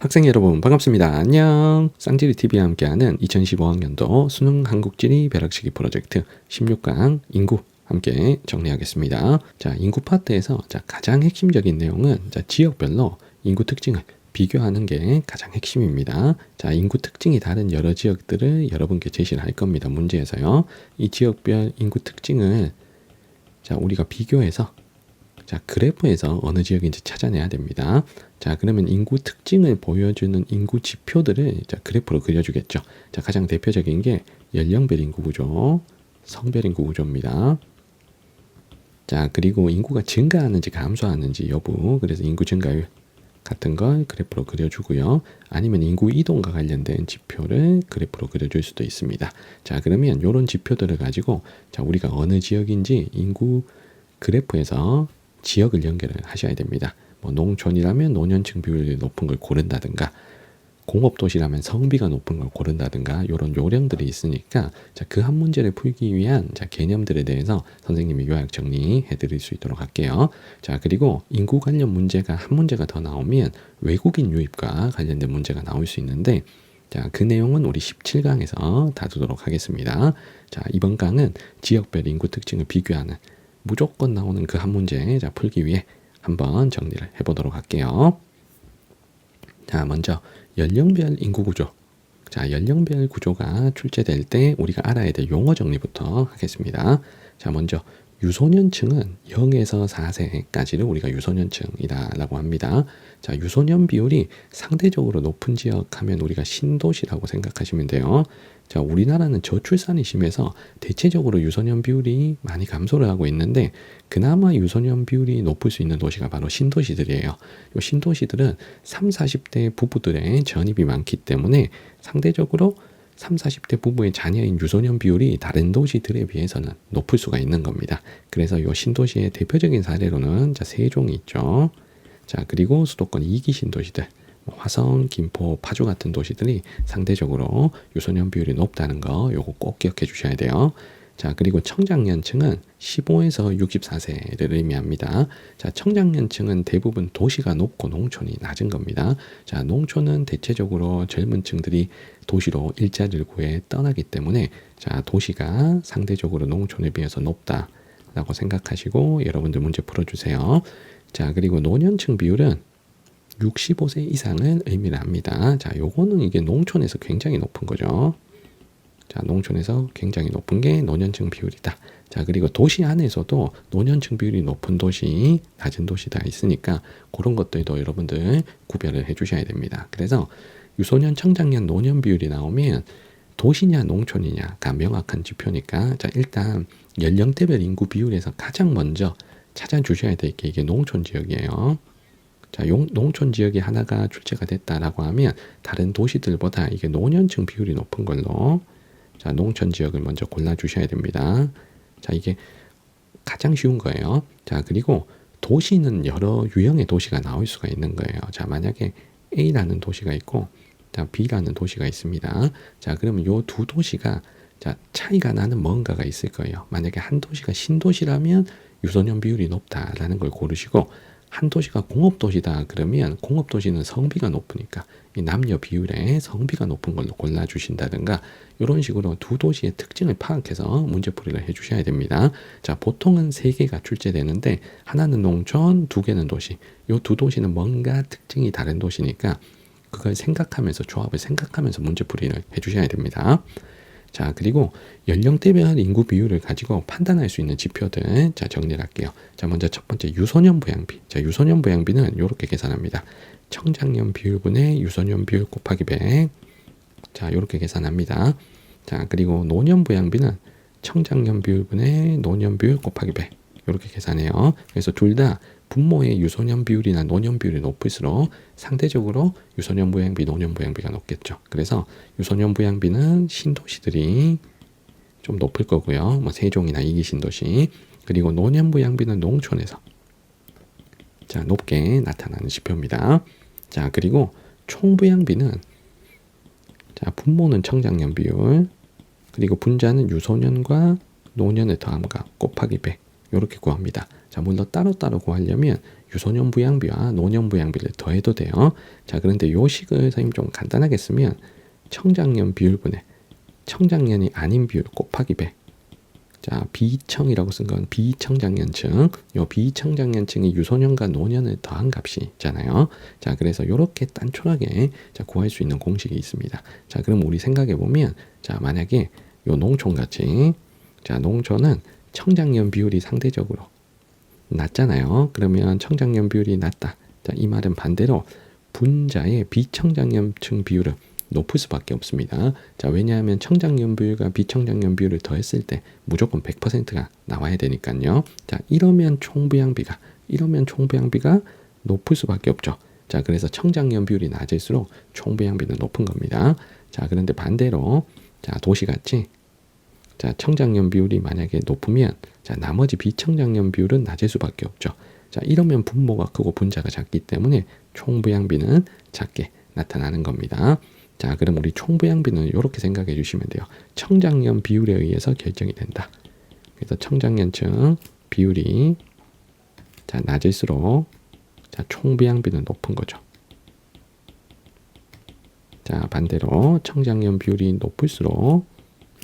학생 여러분 반갑습니다. 안녕. 쌍지리TV와 함께하는 2015학년도 수능 한국지리 벼락치기 프로젝트 16강 인구 함께 정리하겠습니다. 자, 인구 파트에서 가장 핵심적인 내용은 지역별로 인구 특징을 비교하는 게 가장 핵심입니다. 자, 인구 특징이 다른 여러 지역들을 여러분께 제시를 할 겁니다. 문제에서요. 이 지역별 인구 특징을 우리가 비교해서 그래프에서 어느 지역인지 찾아내야 됩니다. 자, 그러면 인구 특징을 보여주는 인구 지표들을 그래프로 그려주겠죠. 자, 가장 대표적인 게 연령별 인구 구조, 성별 인구 구조입니다. 자, 그리고 인구가 증가하는지 감소하는지 여부, 그래서 인구 증가율 같은 걸 그래프로 그려주고요. 아니면 인구 이동과 관련된 지표를 그래프로 그려줄 수도 있습니다. 자, 그러면 이런 지표들을 가지고 우리가 어느 지역인지 인구 그래프에서 지역을 연결을 하셔야 됩니다. 뭐 농촌이라면 노년층 비율이 높은 걸 고른다든가, 공업도시라면 성비가 높은 걸 고른다든가, 이런 요령들이 있으니까 그 한 문제를 풀기 위한 개념들에 대해서 선생님이 요약 정리해 드릴 수 있도록 할게요. 자, 그리고 인구 관련 문제가 한 문제가 더 나오면 외국인 유입과 관련된 문제가 나올 수 있는데, 자, 그 내용은 우리 17강에서 다루도록 하겠습니다. 자, 이번 강은 지역별 인구 특징을 비교하는 무조건 나오는 그 한 문제 풀기 위해 한번 정리를 해보도록 할게요. 자, 먼저 연령별 인구 구조. 자, 연령별 구조가 출제될 때 우리가 알아야 될 용어 정리부터 하겠습니다. 자, 먼저 유소년층은 0에서 4세까지를 우리가 유소년층이다라고 합니다. 자, 유소년 비율이 상대적으로 높은 지역 하면 우리가 신도시라고 생각하시면 돼요. 자, 우리나라는 저출산이 심해서 대체적으로 유소년 비율이 많이 감소를 하고 있는데, 그나마 유소년 비율이 높을 수 있는 도시가 바로 신도시들이에요. 이 신도시들은 3, 40대 부부들의 전입이 많기 때문에 상대적으로 3, 40대 부부의 자녀인 유소년 비율이 다른 도시들에 비해서는 높을 수가 있는 겁니다. 그래서 이 신도시의 대표적인 사례로는 세종이 있죠. 자, 그리고 수도권 2기 신도시들, 화성, 김포, 파주 같은 도시들이 상대적으로 유소년 비율이 높다는 거 요거 꼭 기억해 주셔야 돼요. 자, 그리고 청장년층은 15에서 64세를 의미합니다. 자, 청장년층은 대부분 도시가 높고 농촌이 낮은 겁니다. 자, 농촌은 대체적으로 젊은 층들이 도시로 일자리를 구해 떠나기 때문에 도시가 상대적으로 농촌에 비해서 높다라고 생각하시고 여러분들 문제 풀어주세요. 자, 그리고 노년층 비율은 65세 이상을 의미를 합니다. 자, 요거는 이게 농촌에서 굉장히 높은 거죠. 자, 농촌에서 굉장히 높은 게 노년층 비율이다. 자, 그리고 도시 안에서도 노년층 비율이 높은 도시, 낮은 도시 다 있으니까 그런 것들도 여러분들 구별을 해 주셔야 됩니다. 그래서 유소년, 청장년, 노년 비율이 나오면 도시냐 농촌이냐가 명확한 지표니까 일단 연령대별 인구 비율에서 가장 먼저 찾아주셔야 될 게 이게 농촌 지역이에요. 자, 농촌 지역이 하나가 출제가 됐다라고 하면 다른 도시들보다 이게 노년층 비율이 높은 걸로 농촌 지역을 먼저 골라주셔야 됩니다. 자, 이게 가장 쉬운 거예요. 자, 그리고 도시는 여러 유형의 도시가 나올 수가 있는 거예요. 자, 만약에 A라는 도시가 있고 B라는 도시가 있습니다. 자, 그러면 요 두 도시가 차이가 나는 뭔가가 있을 거예요. 만약에 한 도시가 신도시라면 유소년 비율이 높다라는 걸 고르시고, 한 도시가 공업도시다 그러면 공업도시는 성비가 높으니까 이 남녀 비율에 성비가 높은 걸로 골라주신다든가, 이런 식으로 두 도시의 특징을 파악해서 문제풀이를 해주셔야 됩니다. 자, 보통은 3개가 출제되는데 하나는 농촌, 2개는 도시. 이 두 도시는 뭔가 특징이 다른 도시니까 그걸 생각하면서, 조합을 생각하면서 문제풀이를 해주셔야 됩니다. 자, 그리고 연령대별 인구 비율을 가지고 판단할 수 있는 지표들 정리를 할게요. 자, 먼저 첫 번째 유소년 부양비. 자, 유소년 부양비는 이렇게 계산합니다. 청장년 비율분의 유소년 비율 곱하기 100. 자, 이렇게 계산합니다. 자, 그리고 노년 부양비는 청장년 비율분의 노년 비율 곱하기 100. 이렇게 계산해요. 그래서 둘 다 분모의 유소년 비율이나 노년 비율이 높을수록 상대적으로 유소년 부양비, 노년 부양비가 높겠죠. 그래서 유소년 부양비는 신도시들이 좀 높을 거고요. 뭐 세종이나 이기 신도시. 그리고 노년 부양비는 농촌에서 높게 나타나는 지표입니다. 자, 그리고 총 부양비는 분모는 청장년 비율, 그리고 분자는 유소년과 노년의 더함값 곱하기 100. 이렇게 구합니다. 자, 물론 따로따로 구하려면 유소년 부양비와 노년 부양비를 더해도 돼요. 자, 그런데 요 식을 선생님 좀 간단하게 쓰면 청장년 비율분의 청장년이 아닌 비율 곱하기 100. 자, 비청이라고 쓴 건 비청장년층. 요 비청장년층이 유소년과 노년을 더한 값이잖아요. 자, 그래서 요렇게 단촐하게 자, 구할 수 있는 공식이 있습니다. 자, 그럼 우리 생각해 보면 자, 만약에 요 농촌 같이 자, 농촌은 청장년 비율이 상대적으로 낮잖아요. 그러면 청장년 비율이 낮다. 자, 이 말은 반대로 분자의 비청장년층 비율은 높을 수밖에 없습니다. 자, 왜냐하면 청장년 비율과 비청장년 비율을 더했을 때 무조건 100%가 나와야 되니까요. 자, 이러면 총부양비가 높을 수밖에 없죠. 자, 그래서 청장년 비율이 낮을수록 총부양비는 높은 겁니다. 자, 그런데 반대로 자, 도시같이 자, 청장년 비율이 만약에 높으면 자, 나머지 비청장년 비율은 낮을 수밖에 없죠. 자, 이러면 분모가 크고 분자가 작기 때문에 총부양비는 작게 나타나는 겁니다. 자, 그럼 우리 총부양비는 이렇게 생각해 주시면 돼요. 청장년 비율에 의해서 결정이 된다. 그래서 청장년층 비율이 자, 낮을수록 자, 총부양비는 높은 거죠. 자, 반대로 청장년 비율이 높을수록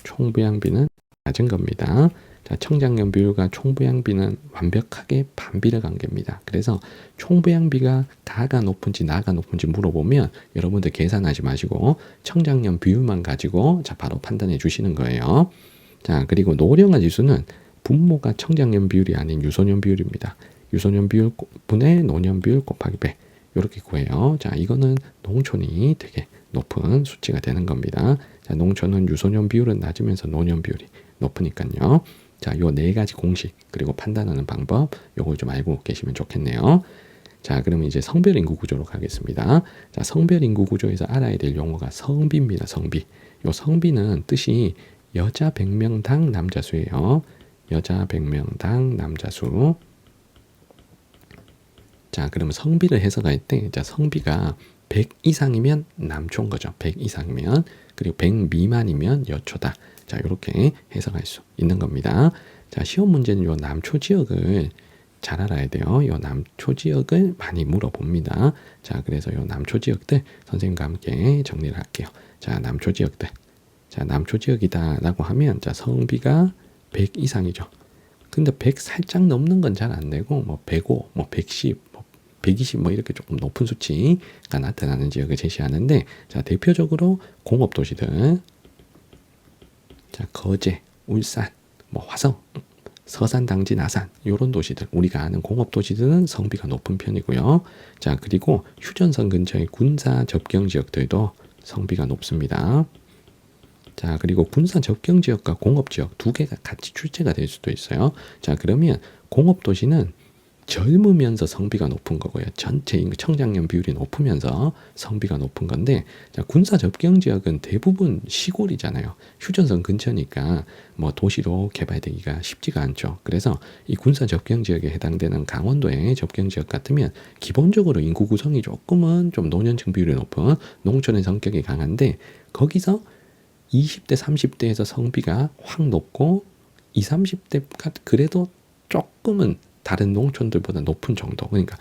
총부양비는 낮은 겁니다. 자, 청장년 비율과 총부양비는 완벽하게 반비례 관계입니다. 그래서 총부양비가 가가 높은지 나가 높은지 물어보면 여러분들 계산하지 마시고 청장년 비율만 가지고 자, 바로 판단해 주시는 거예요. 자, 그리고 노령화 지수는 분모가 청장년 비율이 아닌 유소년 비율입니다. 유소년 비율 분의 노년 비율 곱하기 100 이렇게 구해요. 자, 이거는 농촌이 되게 높은 수치가 되는 겁니다. 자, 농촌은 유소년 비율은 낮으면서 노년 비율이 높으니까요. 자, 요 네 가지 공식 그리고 판단하는 방법 요걸 좀 알고 계시면 좋겠네요. 자, 그러면 이제 성별 인구 구조로 가겠습니다. 자, 성별 인구 구조에서 알아야 될 용어가 성비입니다. 성비. 요 성비는 뜻이 여자 100명당 남자 수예요. 여자 100명당 남자 수. 자, 그러면 성비를 해석할 때 자, 성비가 100 이상이면 남초인 거죠. 100 이상이면. 그리고 100 미만이면 여초다. 자, 이렇게 해석할 수 있는 겁니다. 자, 시험 문제는 요 남초 지역을 잘 알아야 돼요. 요 남초 지역을 많이 물어봅니다. 자, 그래서 요 남초 지역들 선생님과 함께 정리를 할게요. 자, 남초 지역들. 자, 남초 지역이다라고 하면 자, 성비가 100 이상이죠. 근데 100 살짝 넘는 건 잘 안 되고 뭐 105, 뭐 110, 120 뭐 이렇게 조금 높은 수치가 나타나는 지역을 제시하는데 자, 대표적으로 공업 도시들 자, 거제, 울산, 뭐 화성, 서산, 당진, 아산 이런 도시들 우리가 아는 공업 도시들은 성비가 높은 편이고요. 자, 그리고 휴전선 근처의 군사 접경 지역들도 성비가 높습니다. 자, 그리고 군사 접경 지역과 공업 지역 두 개가 같이 출제가 될 수도 있어요. 자, 그러면 공업 도시는 젊으면서 성비가 높은 거고요. 전체 청장년 비율이 높으면서 성비가 높은 건데 자, 군사 접경 지역은 대부분 시골이잖아요. 휴전선 근처니까 뭐 도시로 개발되기가 쉽지가 않죠. 그래서 이 군사 접경 지역에 해당되는 강원도의 접경 지역 같으면 기본적으로 인구 구성이 조금은 좀 노년층 비율이 높은 농촌의 성격이 강한데 거기서 20대, 30대에서 성비가 확 높고 20, 30대가 그래도 조금은 다른 농촌들보다 높은 정도. 그러니까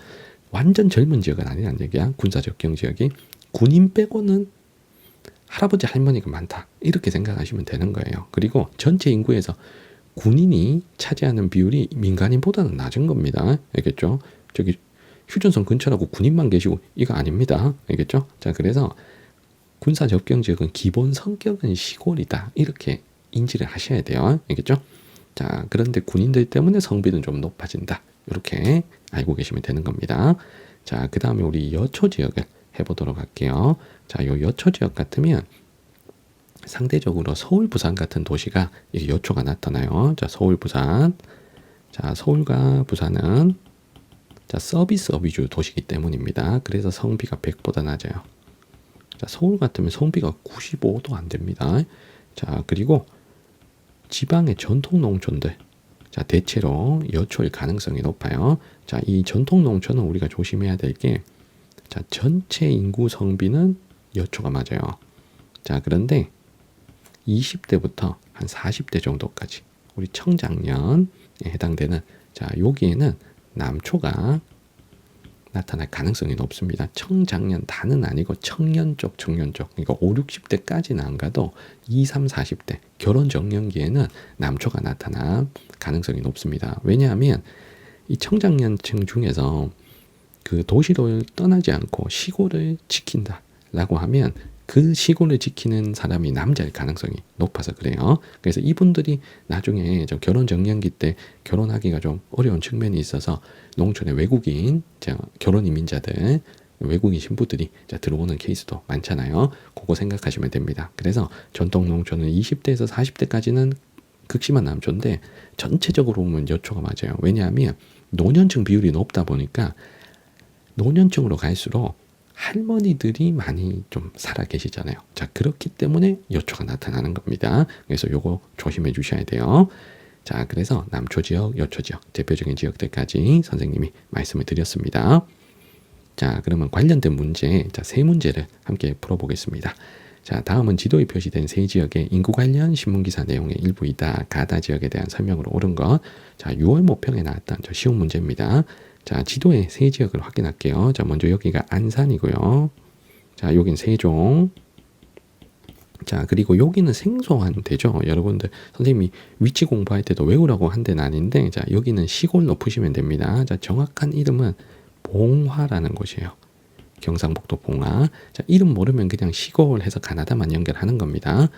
완전 젊은 지역은 아니란 얘기야. 군사 접경 지역이. 군인 빼고는 할아버지 할머니가 많다. 이렇게 생각하시면 되는 거예요. 그리고 전체 인구에서 군인이 차지하는 비율이 민간인보다는 낮은 겁니다. 알겠죠? 저기 휴전선 근처라고 군인만 계시고 이거 아닙니다. 알겠죠? 자, 그래서 군사 접경 지역은 기본 성격은 시골이다. 이렇게 인지를 하셔야 돼요. 알겠죠? 자, 그런데 군인들 때문에 성비는 좀 높아진다. 이렇게 알고 계시면 되는 겁니다. 자, 그 다음에 우리 여초 지역을 해보도록 할게요. 자, 요 여초 지역 같으면 상대적으로 서울, 부산 같은 도시가 이게 여초가 나타나요. 자, 서울, 부산. 자, 서울과 부산은 자, 서비스업 위주 도시이기 때문입니다. 그래서 성비가 100보다 낮아요. 자, 서울 같으면 성비가 95도 안 됩니다. 자, 그리고 지방의 전통 농촌들 자, 대체로 여초일 가능성이 높아요. 자, 이 전통 농촌은 우리가 조심해야 될 게 자, 전체 인구 성비는 여초가 맞아요. 자, 그런데 20대부터 한 40대 정도까지 우리 청장년에 해당되는 자, 여기에는 남초가 나타날 가능성이 높습니다. 청장년 단은 아니고 청년 쪽, 청년 쪽. 그러니까 5, 60대까지는 안 가도 2, 3, 40대 결혼 정년기에는 남초가 나타날 가능성이 높습니다. 왜냐하면 이 청장년층 중에서 그 도시를 떠나지 않고 시골을 지킨다라고 하면 그 시골을 지키는 사람이 남자일 가능성이 높아서 그래요. 그래서 이분들이 나중에 좀 결혼 정년기 때 결혼하기가 좀 어려운 측면이 있어서 농촌에 외국인 결혼 이민자들 외국인 신부들이 들어오는 케이스도 많잖아요. 그거 생각하시면 됩니다. 그래서 전통 농촌은 20대에서 40대까지는 극심한 남초인데 전체적으로 보면 여초가 맞아요. 왜냐하면 노년층 비율이 높다 보니까 노년층으로 갈수록 할머니들이 많이 좀 살아 계시잖아요. 자, 그렇기 때문에 여초가 나타나는 겁니다. 그래서 요거 조심해 주셔야 돼요. 자, 그래서 남초 지역, 여초 지역, 대표적인 지역들까지 선생님이 말씀을 드렸습니다. 자, 그러면 관련된 문제, 자, 세 문제를 함께 풀어보겠습니다. 자, 다음은 지도에 표시된 세 지역의 인구 관련 신문기사 내용의 일부이다. 가다 지역에 대한 설명으로 옳은 것. 자, 6월 모평에 나왔던 저 쉬운 문제입니다. 자, 지도의 세 지역을 확인할게요. 자, 먼저 여기가 안산이고요. 자, 여긴 세종. 자, 그리고 여기는 생소한 데죠. 여러분들 선생님이 위치 공부할 때도 외우라고 한 데는 아닌데, 자, 여기는 시골로 푸시면 됩니다. 자, 정확한 이름은 봉화라는 곳이에요. 경상북도 봉화. 자, 이름 모르면 그냥 시골 해서 가나다만 연결하는 겁니다.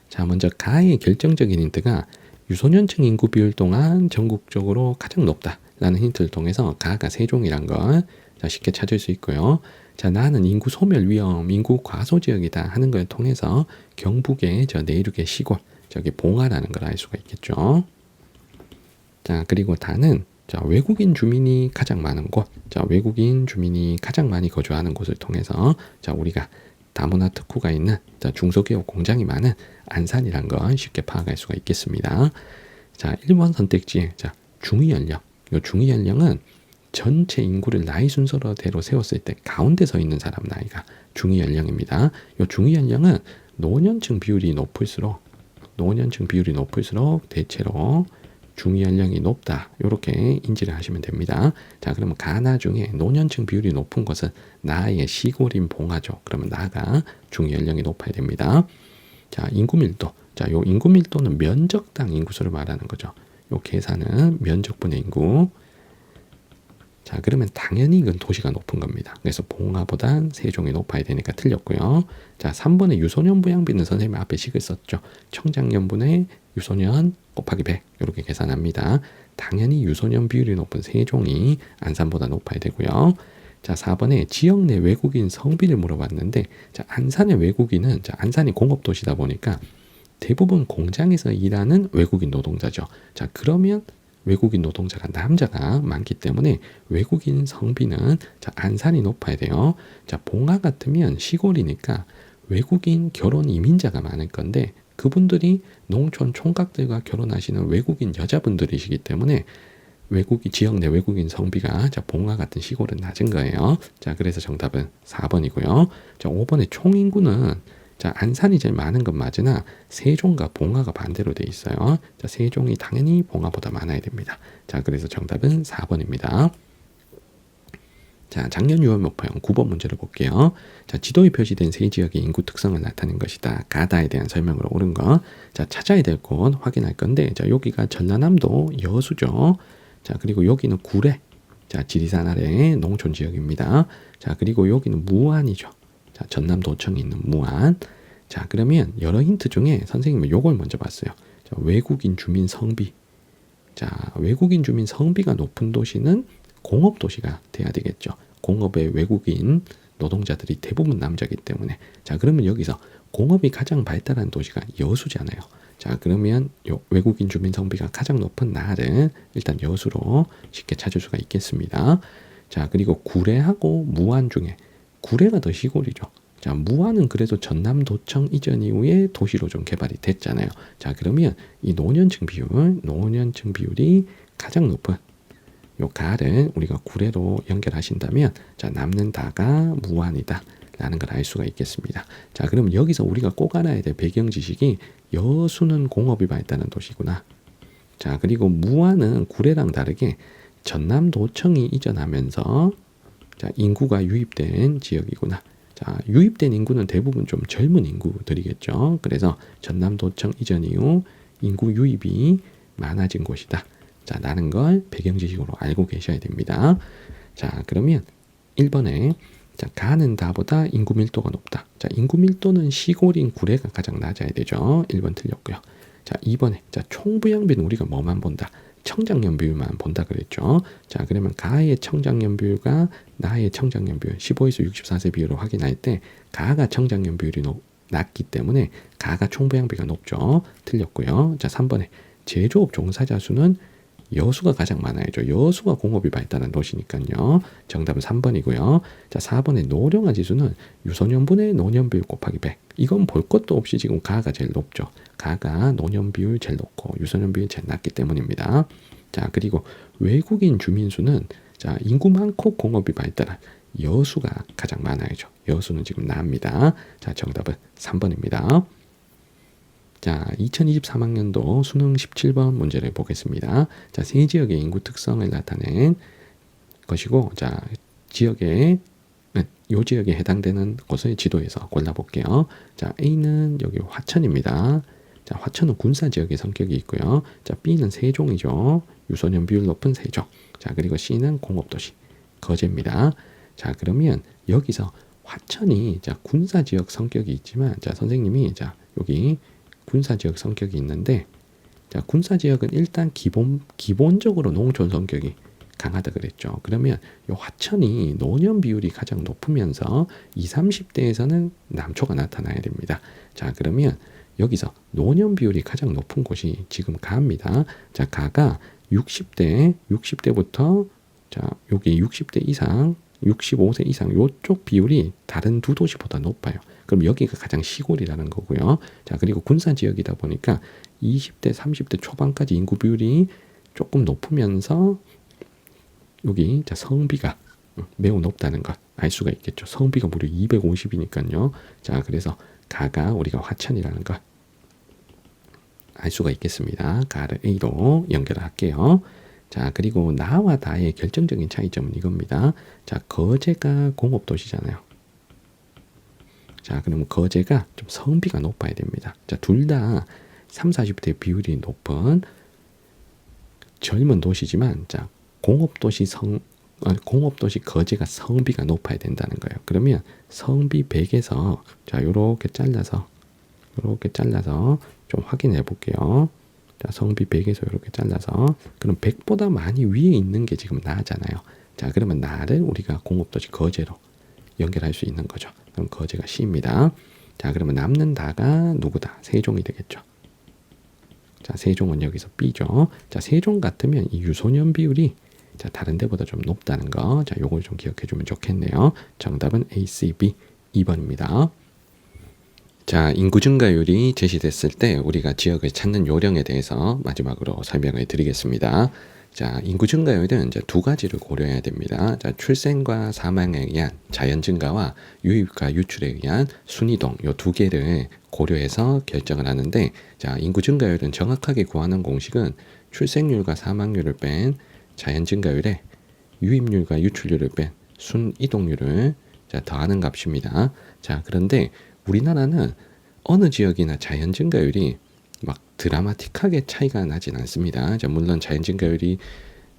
자, 먼저 가의 결정적인 힌트가 유소년층 인구 비율 동안 전국적으로 가장 높다 라는 힌트를 통해서 가가 세종이란 걸 쉽게 찾을 수 있고요. 자, 나는 인구 소멸 위험, 인구 과소 지역이다 하는 걸 통해서 경북의 저 내륙의 시골, 저기 봉화라는 걸 알 수가 있겠죠. 자, 그리고 다는 자, 외국인 주민이 가장 많은 곳, 자, 외국인 주민이 가장 많이 거주하는 곳을 통해서 자, 우리가 다문화 특구가 있는 자, 중소기업 공장이 많은 안산이란 걸 쉽게 파악할 수가 있겠습니다. 자, 1번 선택지, 자, 중위 연령. 요 중위 연령은 전체 인구를 나이 순서대로 세웠을 때 가운데 서 있는 사람 나이가 중위 연령입니다. 요 중위 연령은 노년층 비율이 높을수록 대체로 중위 연령이 높다. 이렇게 인지를 하시면 됩니다. 자, 그러면 가나 중에 노년층 비율이 높은 것은 나의 시골인 봉화죠. 그러면 나가 중위 연령이 높아야 됩니다. 자, 인구 밀도. 자, 요 인구 밀도는 면적당 인구수를 말하는 거죠. 요 계산은 면적분의 인구. 자, 그러면 당연히 이건 도시가 높은 겁니다. 그래서 봉화보단 세종이 높아야 되니까 틀렸고요. 자, 3번의 유소년 부양비는 선생님 앞에 식을 썼죠. 청장년분의 유소년 곱하기 100 이렇게 계산합니다. 당연히 유소년 비율이 높은 세종이 안산보다 높아야 되고요. 자, 4번에 지역 내 외국인 성비를 물어봤는데, 자, 안산의 외국인은 자, 안산이 공업도시다 보니까 대부분 공장에서 일하는 외국인 노동자죠. 자, 그러면 외국인 노동자가 남자가 많기 때문에 외국인 성비는 자, 안산이 높아야 돼요. 자, 봉화 같으면 시골이니까 외국인 결혼 이민자가 많을 건데 그분들이 농촌 총각들과 결혼하시는 외국인 여자분들이시기 때문에 지역 내 외국인 성비가 자, 봉화 같은 시골은 낮은 거예요. 자, 그래서 정답은 4번이고요. 자, 5번의 총인구는 자, 안산이 제일 많은 건 맞으나 세종과 봉화가 반대로 돼 있어요. 자, 세종이 당연히 봉화보다 많아야 됩니다. 자, 그래서 정답은 4번입니다. 자, 작년 6월 목표형 9번 문제를 볼게요. 자, 지도에 표시된 세 지역의 인구 특성을 나타낸 것이다. 가다에 대한 설명으로 옳은 거. 자, 찾아야 될 곳 확인할 건데, 자, 여기가 전라남도 여수죠. 자, 그리고 여기는 구례. 자, 지리산 아래 농촌 지역입니다. 자, 그리고 여기는 무안이죠. 자, 전남도청에 있는 무안. 자, 그러면 여러 힌트 중에 선생님은 요걸 먼저 봤어요. 자, 외국인 주민 성비. 자, 외국인 주민 성비가 높은 도시는 공업도시가 돼야 되겠죠. 공업의 외국인 노동자들이 대부분 남자이기 때문에. 자, 그러면 여기서 공업이 가장 발달한 도시가 여수잖아요. 자, 그러면 요 외국인 주민 성비가 가장 높은 나를 일단 여수로 쉽게 찾을 수가 있겠습니다. 자, 그리고 구례하고 무안 중에 구례가 더 시골이죠. 자, 무안은 그래도 전남도청 이전 이후에 도시로 좀 개발이 됐잖아요. 자, 그러면 이 노년층 비율이 가장 높은 요 가를 우리가 구례로 연결하신다면 자, 남는 다가 무안이다 라는 걸 알 수가 있겠습니다. 자, 그럼 여기서 우리가 꼭 알아야 될 배경 지식이 여수는 공업이 발달한 도시구나. 자, 그리고 무안은 구례랑 다르게 전남도청이 이전하면서 자, 인구가 유입된 지역이구나. 자, 유입된 인구는 대부분 좀 젊은 인구들이겠죠. 그래서 전남도청 이전 이후 인구 유입이 많아진 곳이다. 자, 라는 걸 배경 지식으로 알고 계셔야 됩니다. 자, 그러면 1번에 자, 가는 다보다 인구 밀도가 높다. 자, 인구 밀도는 시골인 구례가 가장 낮아야 되죠. 1번 틀렸고요. 자, 2번에 자, 총부양비는 우리가 뭐만 본다? 청장년 비율만 본다 그랬죠. 자, 그러면 가의 청장년 비율과 나의 청장년 비율 15에서 64세 비율을 확인할 때 가가 청장년 비율이 낮기 때문에 가가 총부양비가 높죠. 틀렸고요. 자, 3번에 제조업 종사자 수는 여수가 가장 많아야죠. 여수가 공업이 발달한 도시니까요. 정답은 3번이고요. 자, 4번의 노령화 지수는 유소년분의 노년 비율 곱하기 100. 이건 볼 것도 없이 지금 가가 제일 높죠. 가가 노년 비율 제일 높고 유소년 비율 제일 낮기 때문입니다. 자, 그리고 외국인 주민 수는 자, 인구 많고 공업이 발달한 여수가 가장 많아야죠. 여수는 지금 나입니다. 자, 정답은 3번입니다. 자, 2023학년도 수능 17번 문제를 보겠습니다. 자, 세 지역의 인구 특성을 나타낸 것이고, 자, 지역에 요 지역에 해당되는 곳을 지도에서 골라볼게요. 자, A는 여기 화천입니다. 자, 화천은 군사 지역의 성격이 있고요. 자, B는 세종이죠. 유소년 비율 높은 세종. 자, 그리고 C는 공업도시 거제입니다. 자, 그러면 여기서 화천이 자, 군사 지역 성격이 있지만, 자, 선생님이 자, 여기 군사 지역 성격이 있는데, 자, 군사 지역은 일단 기본적으로 농촌 성격이 강하다 그랬죠. 그러면 요 화천이 노년 비율이 가장 높으면서 20, 30대에서는 남초가 나타나야 됩니다. 자, 그러면 여기서 노년 비율이 가장 높은 곳이 지금 가입니다. 자, 가가 60대부터 자, 여기 60대 이상, 65세 이상 요쪽 비율이 다른 두 도시보다 높아요. 그럼 여기가 가장 시골이라는 거고요. 자, 그리고 군사 지역이다 보니까 20대, 30대 초반까지 인구 비율이 조금 높으면서 여기 자, 성비가 매우 높다는 것 알 수가 있겠죠. 성비가 무려 250이니까요. 자, 그래서 가가 우리가 화천이라는 것 알 수가 있겠습니다. 가를 A로 연결할게요. 자, 그리고 나와 다의 결정적인 차이점은 이겁니다. 자, 거제가 공업도시잖아요. 자, 그러면 거제가 좀 성비가 높아야 됩니다. 자, 둘 다 30, 40대 비율이 높은 젊은 도시지만, 자, 공업도시 거제가 성비가 높아야 된다는 거예요. 그러면 성비 100에서 자, 요렇게 잘라서 좀 확인해 볼게요. 자, 성비 100에서 이렇게 잘라서 그럼 100보다 많이 위에 있는 게 지금 나잖아요. 자, 그러면 나를 우리가 공업도시 거제로 연결할 수 있는 거죠. 그럼 거제가 C입니다. 자, 그러면 남는 다가 누구다? 세종이 되겠죠. 자, 세종은 여기서 B죠. 자, 세종 같으면 이 유소년 비율이 자, 다른 데보다 좀 높다는 거. 자, 요걸 좀 기억해 주면 좋겠네요. 정답은 A, C, B 2번입니다. 자, 인구 증가율이 제시됐을 때 우리가 지역을 찾는 요령에 대해서 마지막으로 설명을 드리겠습니다. 자, 인구 증가율은 이제 두 가지를 고려해야 됩니다. 자, 출생과 사망에 의한 자연 증가와 유입과 유출에 의한 순이동 요 두 개를 고려해서 결정을 하는데, 자, 인구 증가율은 정확하게 구하는 공식은 출생률과 사망률을 뺀 자연 증가율에 유입률과 유출률을 뺀 순이동률을 자, 더하는 값입니다. 자, 그런데 우리나라는 어느 지역이나 자연 증가율이 막 드라마틱하게 차이가 나진 않습니다. 자, 물론 자연 증가율이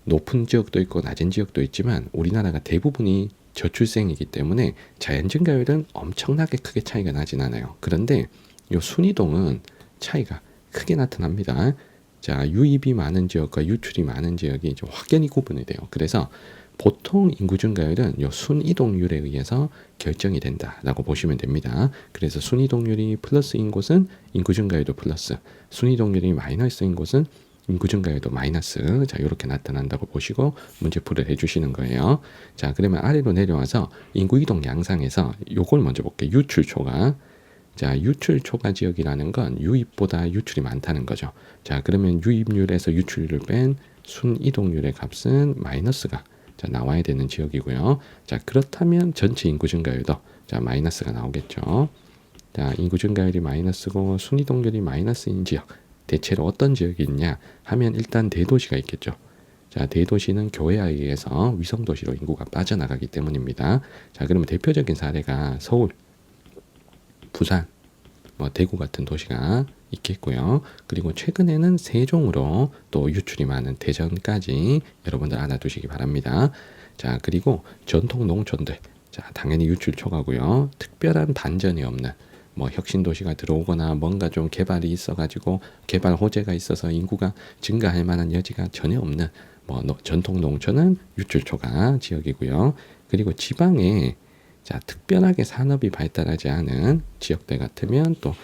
높은 지역도 있고 낮은 지역도 있지만 우리나라가 대부분이 저출생이기 때문에 자연 증가율은 엄청나게 크게 차이가 나진 않아요. 그런데 이 순이동은 차이가 크게 나타납니다. 자, 유입이 많은 지역과 유출이 많은 지역이 좀 확연히 구분이 돼요. 그래서 보통 인구 증가율은 이 순이동률에 의해서 결정이 된다라고 보시면 됩니다. 그래서 순이동률이 플러스인 곳은 인구 증가율도 플러스, 순이동률이 마이너스인 곳은 인구 증가율도 마이너스. 자, 이렇게 나타난다고 보시고 문제풀이를 해주시는 거예요. 자, 그러면 아래로 내려와서 인구 이동 양상에서 요걸 먼저 볼게요. 유출 초과. 자, 유출 초과 지역이라는 건 유입보다 유출이 많다는 거죠. 자, 그러면 유입률에서 유출률을 뺀 순이동률의 값은 마이너스가 자, 나와야 되는 지역이고요. 자, 그렇다면 전체 인구 증가율도 자, 마이너스가 나오겠죠. 자, 인구 증가율이 마이너스고 순이동률이 마이너스인 지역, 대체로 어떤 지역이 있냐 하면 일단 대도시가 있겠죠. 자, 대도시는 교회에 의해서 위성도시로 인구가 빠져나가기 때문입니다. 자, 그러면 대표적인 사례가 서울, 부산, 뭐 대구 같은 도시가 있겠고요. 그리고 최근에는 세종으로 또 유출이 많은 대전까지 여러분들 알아두시기 바랍니다. 자, 그리고 전통 농촌들, 자, 당연히 유출 초과고요. 특별한 반전이 없는 뭐 혁신도시가 들어오거나 뭔가 좀 개발이 있어가지고 개발 호재가 있어서 인구가 증가할 만한 여지가 전혀 없는 뭐 전통 농촌은 유출 초과 지역이고요. 그리고 지방에 자, 특별하게 산업이 발달하지 않은 지역들 같으면 또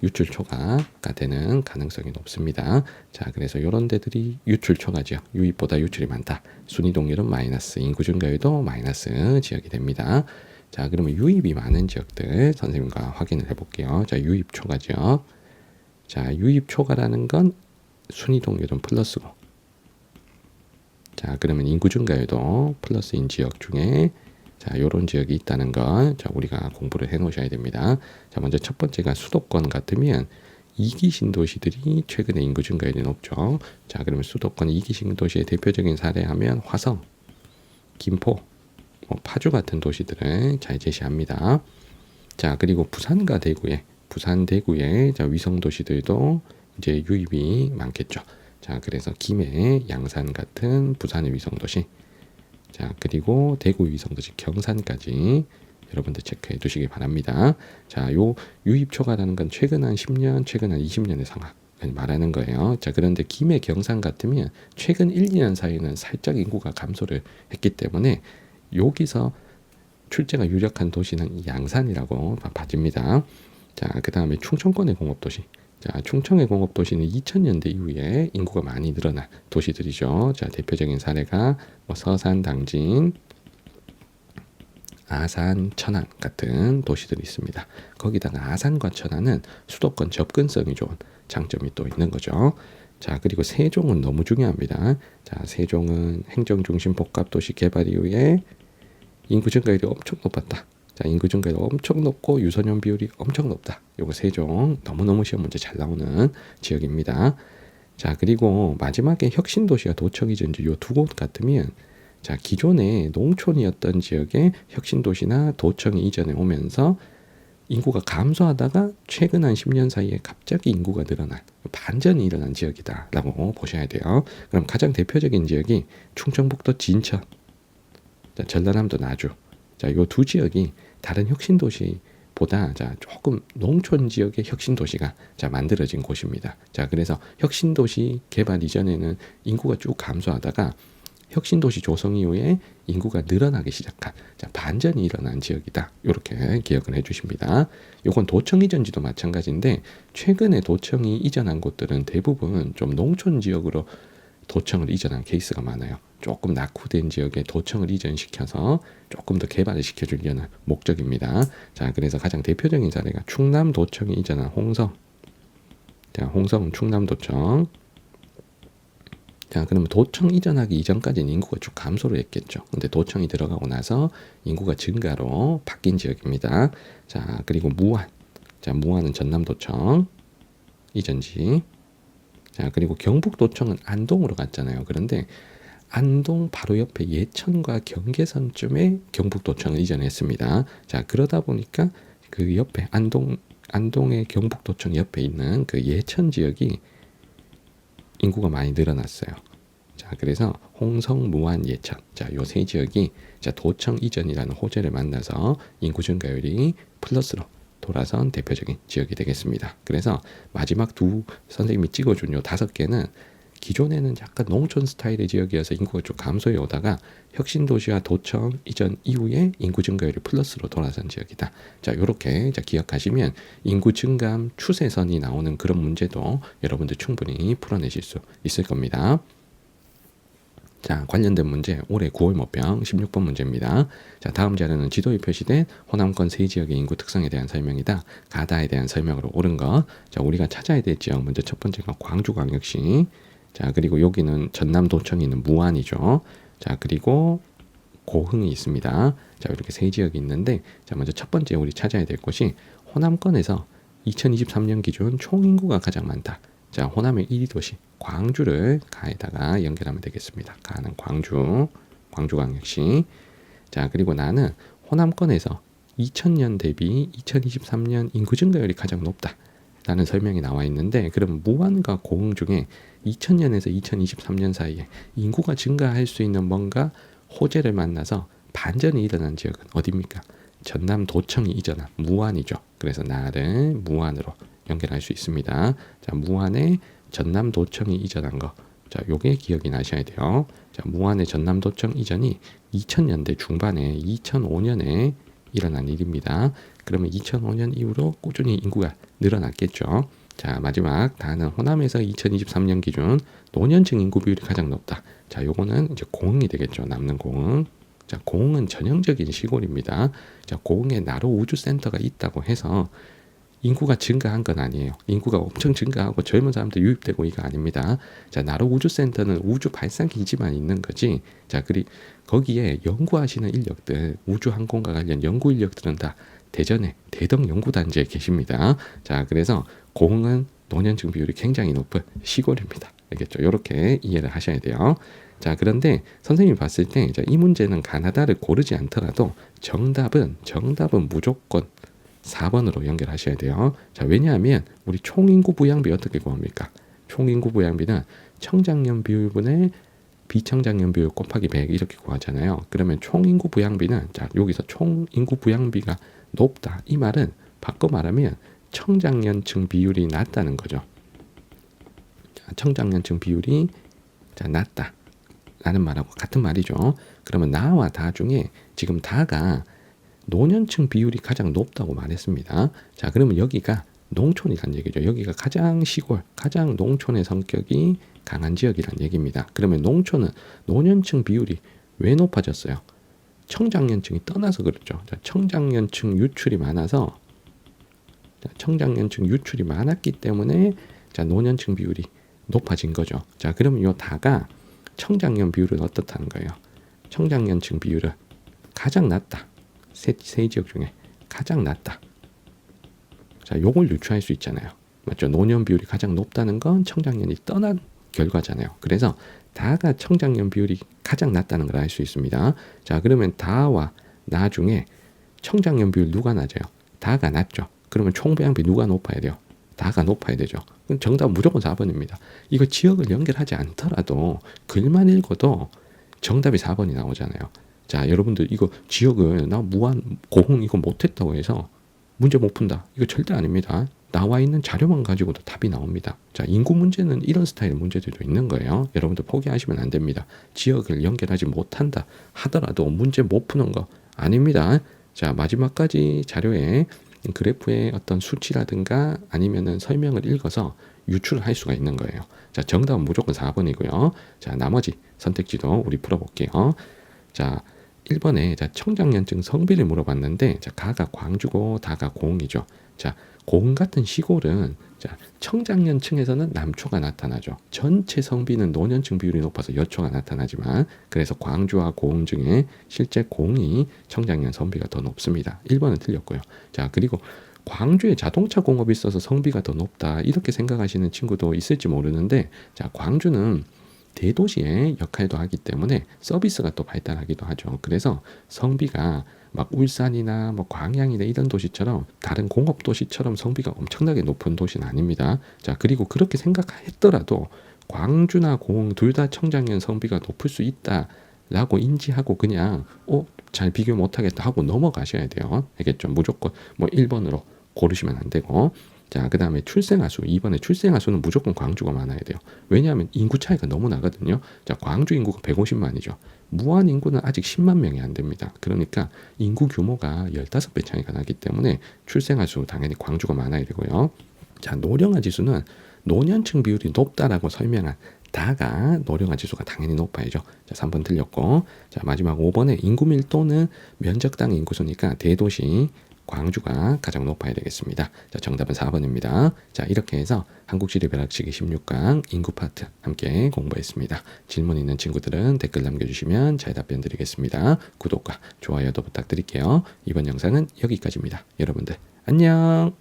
유출 초과가 되는 가능성이 높습니다. 자, 그래서 이런 데들이 유출 초과 지역, 유입보다 유출이 많다. 순위 동률은 마이너스, 인구 증가율도 마이너스 지역이 됩니다. 자, 그러면 유입이 많은 지역들 선생님과 확인을 해볼게요. 자, 유입 초과 지역. 자, 유입 초과라는 건 순위 동률은 플러스고. 자, 그러면 인구 증가율도 플러스인 지역 중에 자, 요런 지역이 있다는 걸 자, 우리가 공부를 해 놓으셔야 됩니다. 자, 먼저 첫 번째가 수도권 같으면 2기 신도시들이 최근에 인구 증가율이 높죠. 자, 그러면 수도권 2기 신도시의 대표적인 사례하면 화성, 김포, 뭐 파주 같은 도시들을 잘 제시합니다. 자, 그리고 부산과 대구에 부산 대구의 자, 위성 도시들도 이제 유입이 많겠죠. 자, 그래서 김해, 양산 같은 부산의 위성 도시. 자, 그리고 대구 위성도시 경산까지 여러분들 체크해 두시기 바랍니다. 자, 요 유입 초과라는 건 최근 한 10년, 최근 한 20년의 상황 말하는 거예요. 자, 그런데 김해 경산 같으면 최근 1, 2년 사이에는 살짝 인구가 감소를 했기 때문에 여기서 출제가 유력한 도시는 양산이라고 봐집니다. 자, 그 다음에 충청권의 공업도시. 자, 충청의 공업도시는 2000년대 이후에 인구가 많이 늘어난 도시들이죠. 자, 대표적인 사례가 뭐 서산, 당진, 아산, 천안 같은 도시들이 있습니다. 거기다가 아산과 천안은 수도권 접근성이 좋은 장점이 또 있는 거죠. 자, 그리고 세종은 너무 중요합니다. 자, 세종은 행정중심 복합도시 개발 이후에 인구 증가율이 엄청 높았다. 자, 인구 증가율이 엄청 높고 유소년 비율이 엄청 높다. 요거 세종 너무너무 시험 문제 잘 나오는 지역입니다. 자, 그리고 마지막에 혁신도시와 도청 이전지 요 두 곳 같으면 자, 기존에 농촌이었던 지역에 혁신도시나 도청이 이전에 오면서 인구가 감소하다가 최근 한 10년 사이에 갑자기 인구가 늘어난 반전이 일어난 지역이다라고 보셔야 돼요. 그럼 가장 대표적인 지역이 충청북도 진천, 자, 전라남도 나주. 자, 요 두 지역이 다른 혁신도시보다 자, 조금 농촌 지역의 혁신도시가 자, 만들어진 곳입니다. 자, 그래서 혁신도시 개발 이전에는 인구가 쭉 감소하다가 혁신도시 조성 이후에 인구가 늘어나기 시작한 자, 반전이 일어난 지역이다. 이렇게 기억을 해주십니다. 요건 도청 이전지도 마찬가지인데 최근에 도청이 이전한 곳들은 대부분 좀 농촌 지역으로 도청을 이전한 케이스가 많아요. 조금 낙후된 지역에 도청을 이전시켜서 조금 더 개발을 시켜주려는 목적입니다. 자, 그래서 가장 대표적인 사례가 충남 도청이 이전한 홍성. 자, 홍성은 충남 도청. 자, 그러면 도청 이전하기 이전까지는 인구가 쭉 감소를 했겠죠. 근데 도청이 들어가고 나서 인구가 증가로 바뀐 지역입니다. 자, 그리고 무안. 자, 무안은 전남도청 이전지. 자, 그리고 경북도청은 안동으로 갔잖아요. 그런데 안동 바로 옆에 예천과 경계선쯤에 경북도청을 이전했습니다. 자, 그러다 보니까 그 옆에 안동의 경북도청 옆에 있는 그 예천 지역이 인구가 많이 늘어났어요. 자, 그래서 홍성, 무안, 예천. 자, 요 세 지역이 자, 도청 이전이라는 호재를 만나서 인구 증가율이 플러스로 돌아선 대표적인 지역이 되겠습니다. 그래서 마지막 두 선생님이 찍어준 요 5개는 기존에는 약간 농촌 스타일의 지역이어서 인구가 좀 감소해 오다가 혁신도시와 도청 이전 이후에 인구 증가율이 플러스로 돌아선 지역이다. 자, 요렇게 기억하시면 인구 증감 추세선이 나오는 그런 문제도 여러분들 충분히 풀어내실 수 있을 겁니다. 자, 관련된 문제 올해 9월 모평 16번 문제입니다. 자, 다음 자료는 지도에 표시된 호남권 세 지역의 인구 특성에 대한 설명이다. 가다에 대한 설명으로 옳은 것. 자, 우리가 찾아야 될 지역 먼저 첫 번째가 광주광역시. 자, 그리고 여기는 전남도청에 있는 무안이죠. 자, 그리고 고흥이 있습니다. 자, 이렇게 세 지역이 있는데 자, 먼저 첫 번째 우리 찾아야 될 곳이 호남권에서 2023년 기준 총인구가 가장 많다. 자, 호남의 1위 도시 광주를 가에다가 연결하면 되겠습니다. 가는 광주광역시. 자, 그리고 나는 호남권에서 2000년 대비 2023년 인구 증가율이 가장 높다 라는 설명이 나와 있는데, 그럼 무안과 고흥 중에 2000년에서 2023년 사이에 인구가 증가할 수 있는 뭔가 호재를 만나서 반전이 일어난 지역은 어디입니까? 전남 도청이 이전한 무안이죠. 그래서 나를 무안으로 연결할 수 있습니다. 자, 무안에 전남 도청이 이전한 거. 자, 요게 기억이 나셔야 돼요. 자, 무안의 전남 도청 이전이 2000년대 중반에 2005년에 일어난 일입니다. 그러면 2005년 이후로 꾸준히 인구가 늘어났겠죠. 자, 마지막 다는 호남에서 2023년 기준 노년층 인구 비율이 가장 높다. 자, 요거는 이제 고흥이 되겠죠. 남는 고흥. 자, 고흥은 전형적인 시골입니다. 자, 고흥에 나로 우주센터가 있다고 해서 인구가 증가한 건 아니에요. 인구가 엄청 증가하고 젊은 사람들 유입되고 이거 아닙니다. 자, 나로 우주센터는 우주 발사기지만 있는 거지. 자, 거기에 연구하시는 인력들, 우주항공과 관련 연구 인력들은 다 대전에 대덕 연구단지에 계십니다. 자, 그래서 고흥은 노년층 비율이 굉장히 높은 시골입니다. 알겠죠? 이렇게 이해를 하셔야 돼요. 자, 그런데 선생님이 봤을 때 이 문제는 가나다를 고르지 않더라도 정답은 무조건 4번으로 연결하셔야 돼요. 자, 왜냐하면 우리 총인구 부양비 어떻게 구합니까? 총인구 부양비는 청장년 비율분의 비청장년 비율 곱하기 100 이렇게 구하잖아요. 그러면 총인구 부양비는, 자, 여기서 총인구 부양비가 높다. 이 말은 바꿔 말하면 청장년층 비율이 낮다는 거죠. 자, 청장년층 비율이 낮다 라는 말하고 같은 말이죠. 그러면 나와 다 중에 지금 다가 노년층 비율이 가장 높다고 말했습니다. 자, 그러면 여기가 농촌이란 얘기죠. 여기가 가장 시골, 가장 농촌의 성격이 강한 지역이란 얘기입니다. 그러면 농촌은 노년층 비율이 왜 높아졌어요? 청장년층이 떠나서 그렇죠. 자, 청장년층 유출이 많아서, 청장년층 유출이 많았기 때문에 자, 노년층 비율이 높아진 거죠. 자, 그러면 요 다가 청장년 비율은 어떻다는 거예요? 청장년층 비율은 가장 낮다. 세 지역 중에 가장 낮다. 자, 요걸 유추할 수 있잖아요. 맞죠? 노년 비율이 가장 높다는 건 청장년이 떠난 결과잖아요. 그래서 다가 청장년 비율이 가장 낮다는 걸 알 수 있습니다. 자, 그러면 다와 나 중에 청장년 비율 누가 낮아요? 다가 낮죠. 그러면 총부양비 누가 높아야 돼요? 다가 높아야 되죠. 그럼 정답은 무조건 4번입니다. 이거 지역을 연결하지 않더라도 글만 읽어도 정답이 4번이 나오잖아요. 자, 여러분들 이거 지역을 나 무안 고흥 이거 못했다고 해서 문제 못 푼다. 이거 절대 아닙니다. 나와 있는 자료만 가지고도 답이 나옵니다. 자, 인구 문제는 이런 스타일 문제들도 있는 거예요. 여러분들 포기하시면 안 됩니다. 지역을 연결하지 못한다 하더라도 문제 못 푸는 거 아닙니다. 자, 마지막까지 자료에 그래프의 어떤 수치라든가 아니면은 설명을 읽어서 유출을 할 수가 있는 거예요. 자, 정답은 무조건 4번이고요. 자, 나머지 선택지도 우리 풀어볼게요. 자, 1번에 청장년층 성비를 물어봤는데, 자, 가가 광주고 다가 고흥이죠. 자, 고흥 같은 시골은 청장년층에서는 남초가 나타나죠. 전체 성비는 노년층 비율이 높아서 여초가 나타나지만, 그래서 광주와 고흥 중에 실제 고흥이 청장년 성비가 더 높습니다. 1번은 틀렸고요. 자, 그리고 광주에 자동차 공업이 있어서 성비가 더 높다 이렇게 생각하시는 친구도 있을지 모르는데, 자, 광주는 대도시의 역할도 하기 때문에 서비스가 또 발달하기도 하죠. 그래서 성비가 막 울산이나 뭐 광양이나 이런 도시처럼 다른 공업 도시처럼 성비가 엄청나게 높은 도시는 아닙니다. 자, 그리고 그렇게 생각했더라도 광주나 고흥 둘 다 청장년 성비가 높을 수 있다라고 인지하고 그냥 잘 비교 못하겠다 하고 넘어가셔야 돼요. 알겠죠? 무조건 뭐 1번으로 고르시면 안 되고. 자, 그 다음에 출생아수. 2번에 출생아수는 무조건 광주가 많아야 돼요. 왜냐하면 인구 차이가 너무 나거든요. 자, 광주 인구가 150만이죠. 무안 인구는 아직 10만 명이 안 됩니다. 그러니까 인구 규모가 15배 차이가 나기 때문에 출생아수 당연히 광주가 많아야 되고요. 자, 노령화 지수는 노년층 비율이 높다라고 설명한 다가 노령화 지수가 당연히 높아야죠. 자, 3번 틀렸고. 자, 마지막 5번에 인구 밀도는 면적당 인구수니까 대도시 광주가 가장 높아야 되겠습니다. 자, 정답은 4번입니다. 자, 이렇게 해서 한국지리벼락치기 16강 인구 파트 함께 공부했습니다. 질문 있는 친구들은 댓글 남겨주시면 잘 답변 드리겠습니다. 구독과 좋아요도 부탁드릴게요. 이번 영상은 여기까지입니다. 여러분들 안녕.